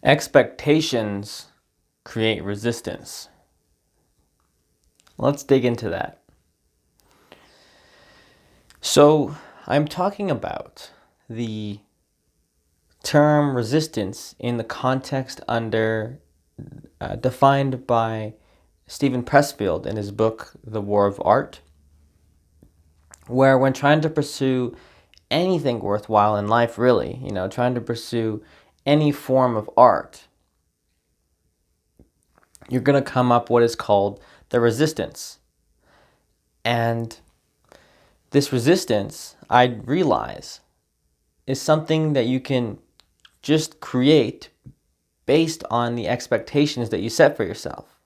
Expectations create resistance. Let's dig into that. So, I'm talking about the term resistance in the context defined by Steven Pressfield in his book, The War of Art, where when trying to pursue anything worthwhile in life, really, trying to pursue any form of art, you're going to come up what is called the resistance. And this resistance, I realize, is something that you can just create based on the expectations that you set for yourself.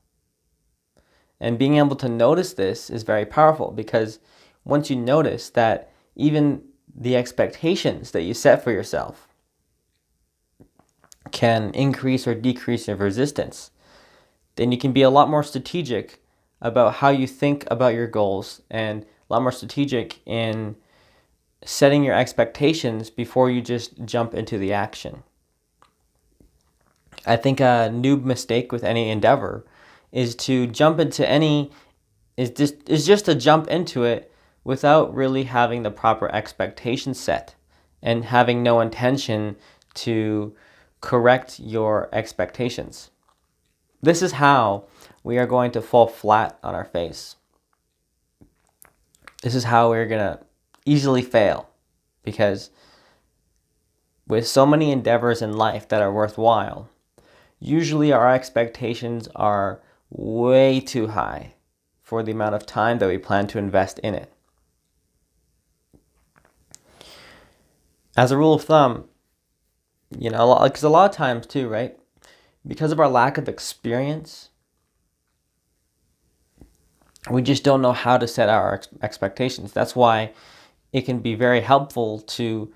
And being able to notice this is very powerful, because once you notice that even the expectations that you set for yourself can increase or decrease your resistance, then you can be a lot more strategic about how you think about your goals, and a lot more strategic in setting your expectations before you just jump into the action. I think a new mistake with any endeavor is to jump into just to jump into it without really having the proper expectations set and having no intention to correct your expectations. This is how we are going to fall flat on our face. This is how we're going to easily fail, because with so many endeavors in life that are worthwhile, usually our expectations are way too high for the amount of time that we plan to invest in it. As a rule of thumb, because a lot of times too, right? Because of our lack of experience, we just don't know how to set our expectations. That's why it can be very helpful to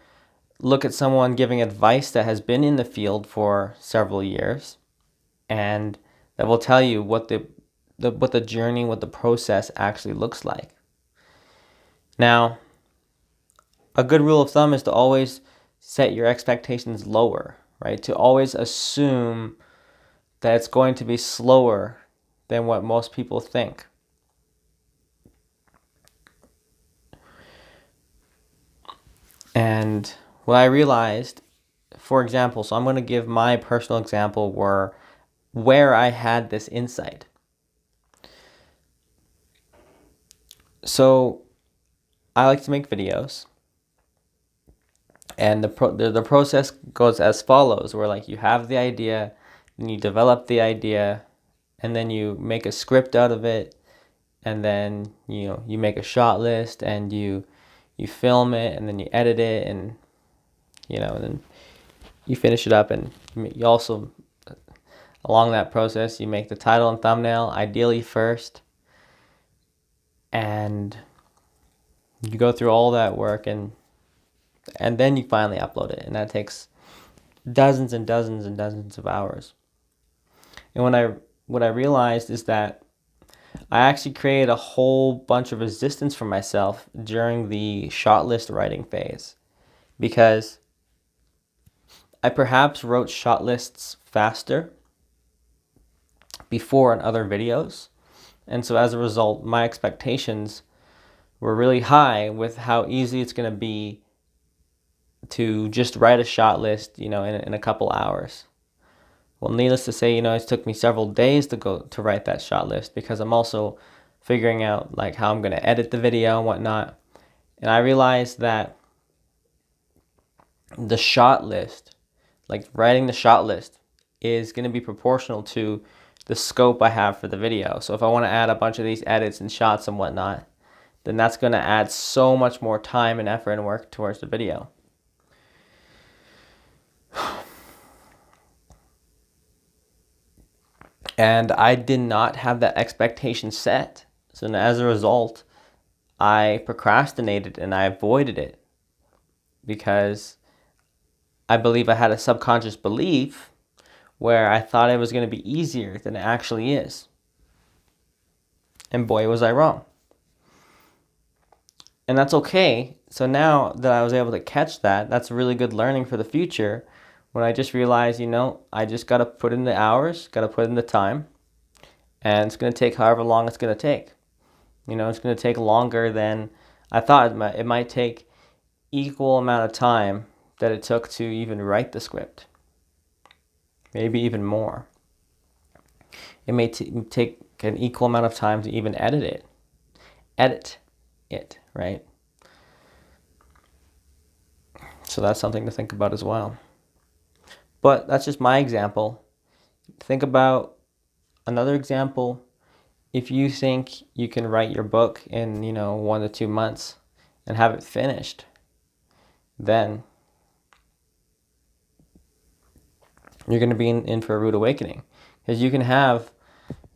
look at someone giving advice that has been in the field for several years, and that will tell you what the journey, what the process actually looks like. Now, a good rule of thumb is to always set your expectations lower, right? To always assume that it's going to be slower than what most people think. And what I realized, for example, so I'm going to give my personal example where I had this insight. So I like to make videos, and the process goes as follows, where you have the idea, and you develop the idea, and then you make a script out of it, and then you make a shot list, and you film it, and then you edit it, and then you finish it up, and you also, along that process, you make the title and thumbnail, ideally first, and you go through all that work, and then you finally upload it, and that takes dozens and dozens and dozens of hours. And what I realized is that I actually created a whole bunch of resistance for myself during the shot list writing phase, because I perhaps wrote shot lists faster before in other videos, and so as a result, my expectations were really high with how easy it's going to be to just write a shot list, in a couple hours. Well, needless to say, it took me several days to write that shot list, because I'm also figuring out how I'm going to edit the video and whatnot. And I realized that the shot list, writing the shot list, is going to be proportional to the scope I have for the video. So if I want to add a bunch of these edits and shots and whatnot, then that's going to add so much more time and effort and work towards the video. And I did not have that expectation set. So as a result, I procrastinated and I avoided it, because I believe I had a subconscious belief where I thought it was going to be easier than it actually is. And boy, was I wrong. And that's okay. So now that I was able to catch that, that's really good learning for the future, when I just realized, I just got to put in the hours, got to put in the time, and it's going to take however long it's going to take. It's going to take longer than I thought it might. It might take equal amount of time that it took to even write the script. Maybe even more. It may take an equal amount of time to even edit it, right? So that's something to think about as well. But that's just my example. Think about another example. If you think you can write your book in, 1 to 2 months and have it finished, then you're going to be in for a rude awakening. Because you can have,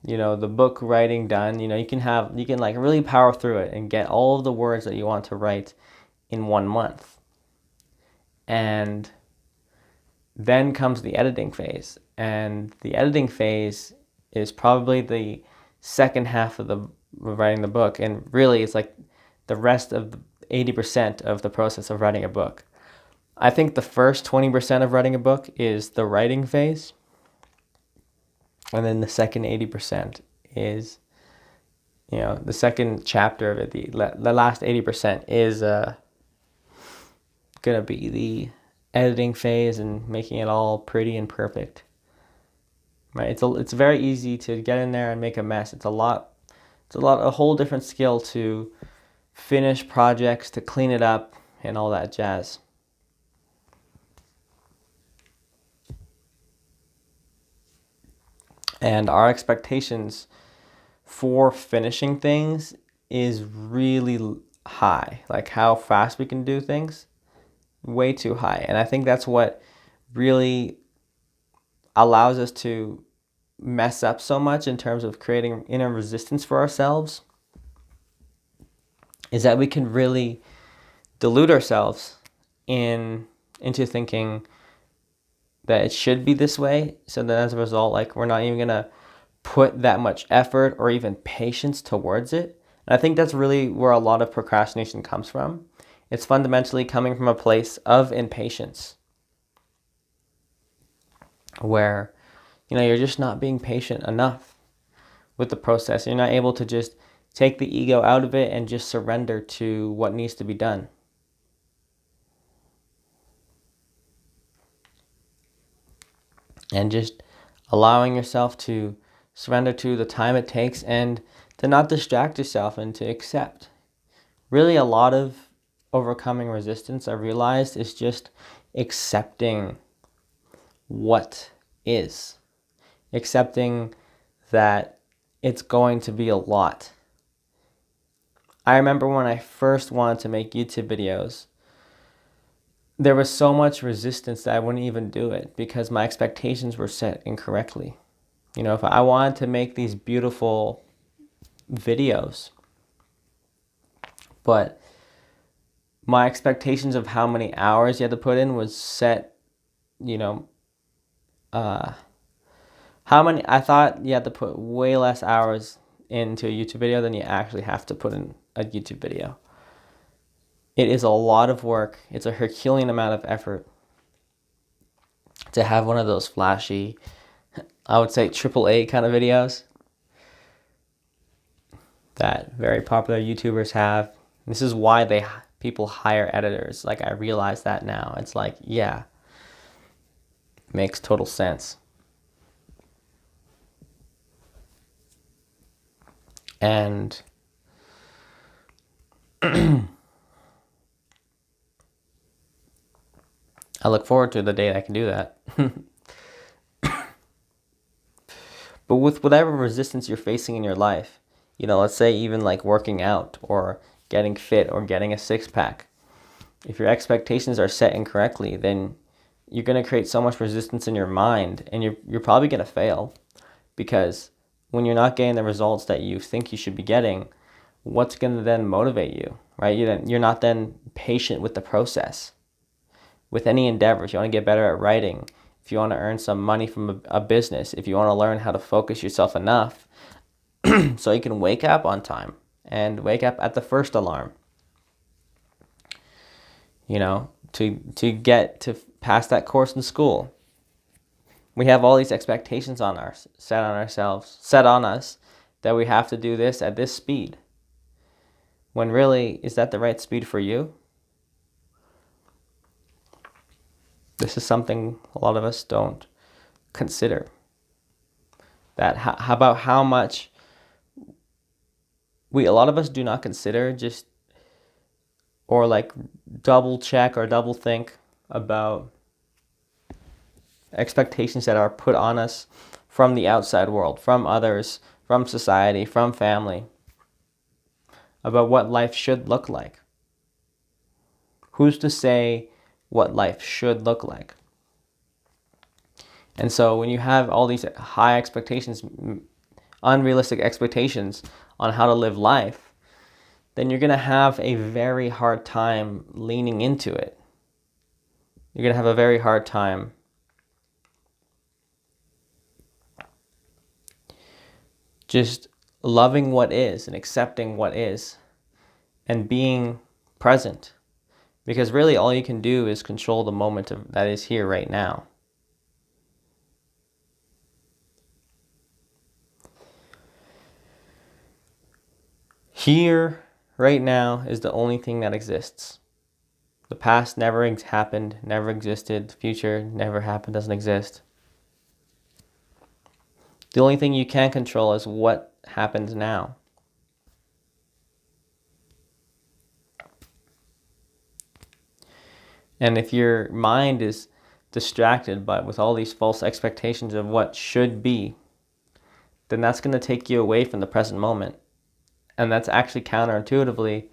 the book writing done, you can like really power through it and get all of the words that you want to write in 1 month. And then comes the editing phase. And the editing phase is probably the second half of writing the book. And really, it's like the rest of the 80% of the process of writing a book. I think the first 20% of writing a book is the writing phase. And then the second 80% is, the second chapter of it, the last 80% is going to be the editing phase and making it all pretty and perfect. Right? It's very easy to get in there and make a mess. It's a whole different skill to finish projects, to clean it up and all that jazz. And our expectations for finishing things is really high. Like how fast we can do things, way too high. And I think that's what really allows us to mess up so much in terms of creating inner resistance for ourselves, is that we can really delude ourselves into thinking that it should be this way. So then as a result, like we're not even going to put that much effort or even patience towards it. And I think that's really where a lot of procrastination comes from. It's fundamentally coming from a place of impatience, where you're just not being patient enough with the process. You're not able to just take the ego out of it and just surrender to what needs to be done. And just allowing yourself to surrender to the time it takes and to not distract yourself and to accept. Really, a lot of overcoming resistance, I realized, is just accepting what is. Accepting that it's going to be a lot. I remember when I first wanted to make YouTube videos, there was so much resistance that I wouldn't even do it because my expectations were set incorrectly. If I wanted to make these beautiful videos, but my expectations of how many hours you had to put in was set, I thought you had to put way less hours into a YouTube video than you actually have to put in a YouTube video. It is a lot of work. It's a Herculean amount of effort to have one of those flashy, I would say AAA kind of videos that very popular YouTubers have. This is why people hire editors. Like, I realize that now. It's like, yeah, makes total sense. And I look forward to the day I can do that. But with whatever resistance you're facing in your life, let's say even like working out or getting fit or getting a six-pack, if your expectations are set incorrectly, then you're going to create so much resistance in your mind, and you're probably going to fail, because when you're not getting the results that you think you should be getting, what's going to then motivate you, right? You're not then patient with the process. With any endeavor, if you want to get better at writing, if you want to earn some money from a business, if you want to learn how to focus yourself enough so you can wake up on time and wake up at the first alarm, to get to pass that course in school. We have all these expectations set on us that we have to do this at this speed. When really, is that the right speed for you? This is something a lot of us don't consider. That how about how much a lot of us do not consider just, or like double check or double think about expectations that are put on us from the outside world, from others, from society, from family, about what life should look like. Who's to say what life should look like? And so when you have all these high expectations, unrealistic expectations on how to live life, then you're going to have a very hard time leaning into it. You're going to have a very hard time just loving what is and accepting what is and being present. Because really all you can do is control the moment that is here right now. Here, right now, is the only thing that exists. The past never happened, never existed. The future never happened, doesn't exist. The only thing you can control is what happens now. And if your mind is distracted with all these false expectations of what should be, then that's going to take you away from the present moment. And that's actually counterintuitively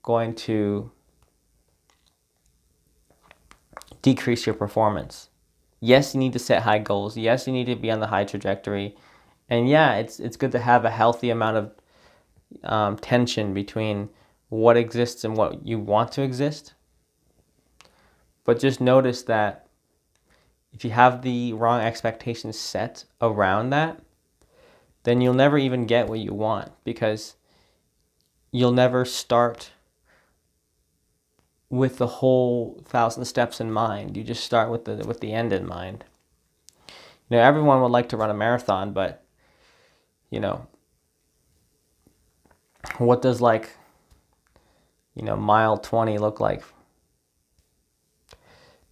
going to decrease your performance. Yes, you need to set high goals. Yes, you need to be on the high trajectory. And yeah, it's good to have a healthy amount of tension between what exists and what you want to exist. But just notice that if you have the wrong expectations set around that, then you'll never even get what you want, because you'll never start with the whole 1,000 steps in mind. You just start with the end in mind. You know, everyone would like to run a marathon, but you know, what does mile 20 look like?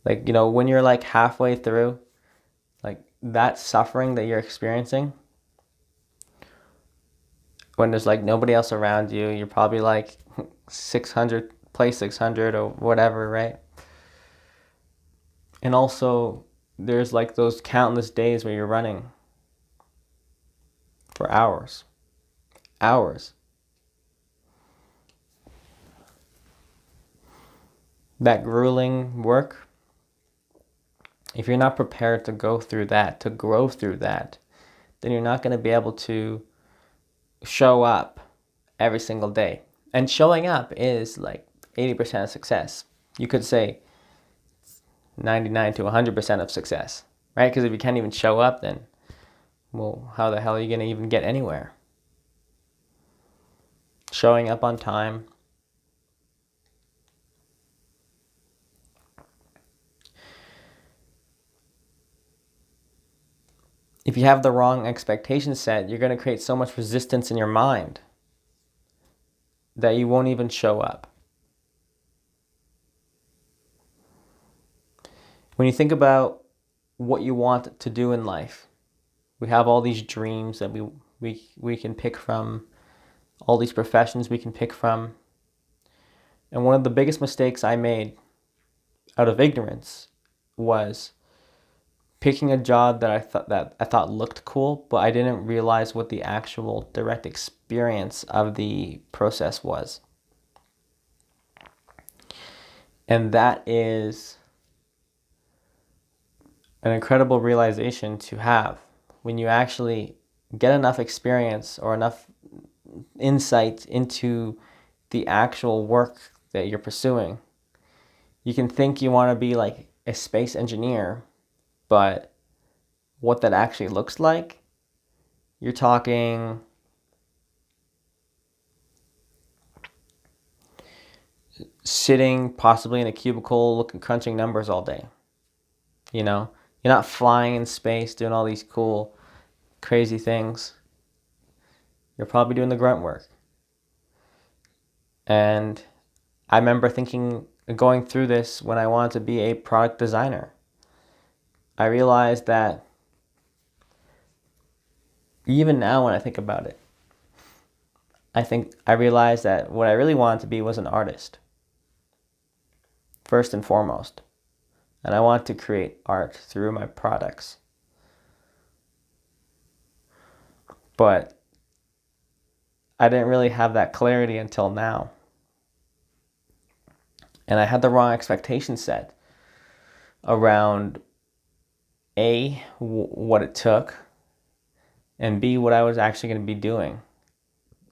Like, when you're like halfway through, like that suffering that you're experiencing, when there's like nobody else around you, you're probably like 600, play 600 or whatever, right? And also there's like those countless days where you're running for hours. That grueling work, if you're not prepared to go through that, to grow through that, then you're not going to be able to show up every single day. And showing up is like 80% of success. You could say 99 to 100% of success, right? Because if you can't even show up, then, well, how the hell are you going to even get anywhere? Showing up on time. If you have the wrong expectation set, you're going to create so much resistance in your mind that you won't even show up. When you think about what you want to do in life, we have all these dreams that we can pick from, all these professions we can pick from. And one of the biggest mistakes I made out of ignorance was picking a job that I thought looked cool, but I didn't realize what the actual direct experience of the process was. And that is an incredible realization to have when you actually get enough experience or enough insight into the actual work that you're pursuing. You can think you want to be like a space engineer, but what that actually looks like, you're talking sitting possibly in a cubicle crunching numbers all day. You know, you're not flying in space doing all these cool, crazy things. You're probably doing the grunt work. And I remember going through this when I wanted to be a product designer. I realized that even now when I think about it, I realized that what I really wanted to be was an artist, first and foremost. And I wanted to create art through my products. But I didn't really have that clarity until now. And I had the wrong expectation set around A, what it took, and B, what I was actually going to be doing.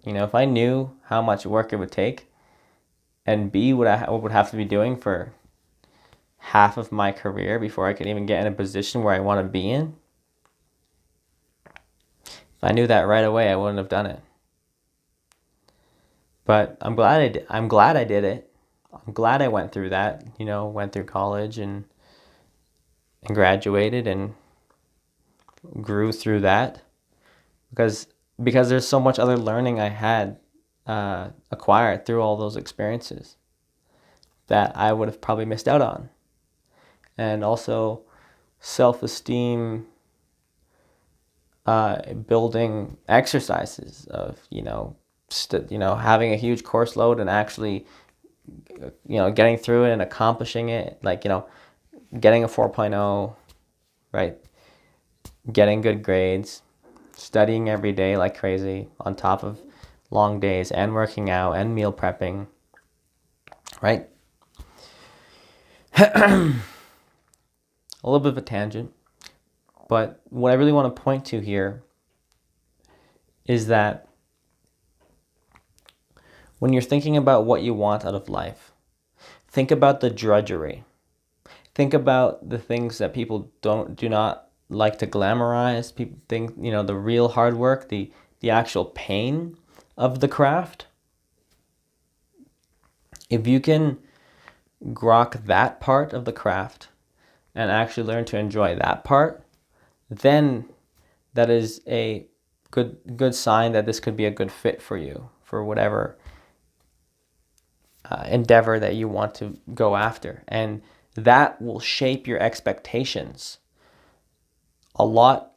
You know, if I knew how much work it would take, and B, what I would have to be doing for half of my career before I could even get in a position where I want to be in, if I knew that right away, I wouldn't have done it. But I'm glad I did. I'm glad I did it. I'm glad I went through that. You know, went through college and graduated and grew through that because there's so much other learning I had acquired through all those experiences that I would have probably missed out on. And also self-esteem building exercises of, having a huge course load and actually, getting through it and accomplishing it, like, getting a 4.0, right? Getting good grades, studying every day like crazy on top of long days and working out and meal prepping, right? A little bit of a tangent, but what I really want to point to here is that when you're thinking about what you want out of life, think about the drudgery. Think about the things that people do not like to glamorize. People think, the real hard work, the actual pain of the craft. If you can grok that part of the craft and actually learn to enjoy that part, then that is a good sign that this could be a good fit for you, for whatever endeavor that you want to go after. And that will shape your expectations a lot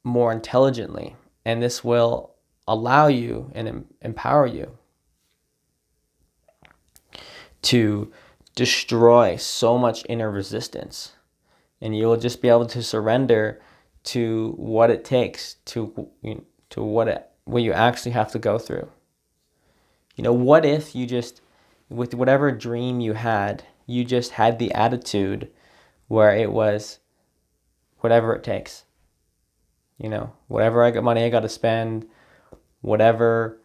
more intelligently. And this will allow you and empower you to destroy so much inner resistance. And you will just be able to surrender to what it takes, to what you actually have to go through. What if you just, with whatever dream you had the attitude where it was whatever it takes. Whatever money I got to spend, whatever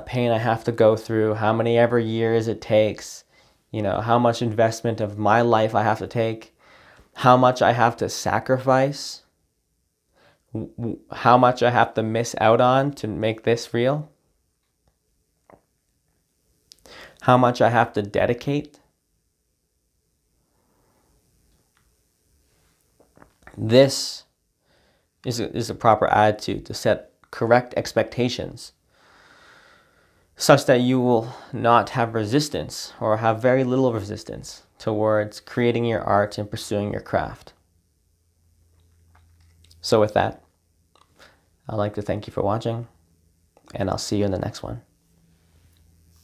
pain I have to go through, how many ever years it takes, how much investment of my life I have to take, how much I have to sacrifice, how much I have to miss out on to make this real, how much I have to dedicate. This is a proper attitude to set correct expectations such that you will not have resistance or have very little resistance towards creating your art and pursuing your craft. So with that, I'd like to thank you for watching, and I'll see you in the next one.